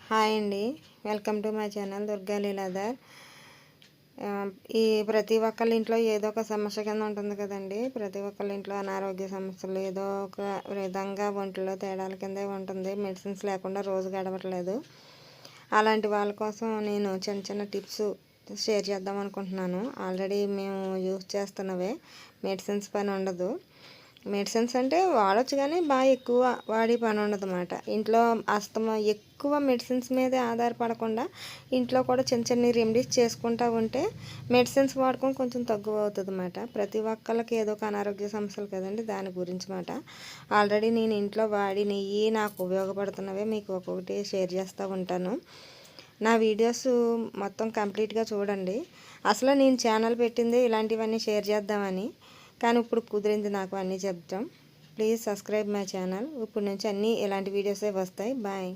Hi అండి, welcome to my channel Durga Leeladhar. ఈ ప్రతి ఒక్కళ్ళ ఇంట్లో ఏదో ఒక సమస్య కింద ఉంటుంది కదండి. ప్రతి ఒక్కళ్ళ ఇంట్లో అనారోగ్య సమస్యలు ఏదో ఒక విధంగా ఒంట్లో తేడాల కిందే ఉంటుంది. మెడిసిన్స్ లేకుండా రోజు గడవట్లేదు. అలాంటి వాళ్ళ కోసం నేను చిన్న చిన్న టిప్స్ షేర్ చేద్దాం అనుకుంటున్నాను. ఆల్రెడీ మేము యూజ్ చేస్తున్నవే, మెడిసిన్స్ పని ఉండదు. మెడిసిన్స్ అంటే వాడచ్చు కానీ బాగా ఎక్కువ వాడి పని ఉండదు అన్నమాట. ఇంట్లో ఎక్కువ మెడిసిన్స్ మీదే ఆధారపడకుండా ఇంట్లో కూడా చిన్న చిన్న రెమెడీస్ చేసుకుంటూ ఉంటే మెడిసిన్స్ వాడకం కొంచెం తక్కువ అవుతుంది అన్నమాట. ప్రతి ఒక్కళ్ళకి ఏదో ఒక అనారోగ్య సమస్యలు కదండి, దాని గురించి మాట. ఆల్రెడీ నేను ఇంట్లో వాడినవి నాకు ఉపయోగపడుతున్నవే మీకు ఒక్కొక్కటి షేర్ చేస్తూ ఉంటాను. నా వీడియోస్ మొత్తం కంప్లీట్గా చూడండి. అసలు నేను ఛానల్ పెట్టింది ఇలాంటివన్నీ షేర్ చేద్దామని, కానీ ఇప్పుడు కుదిరింది నాకు అన్నీ చెప్తాం. Please subscribe my channel. ఇప్పుడు నుంచి అన్నీ ఇలాంటి వీడియోసే వస్తాయి. బాయ్.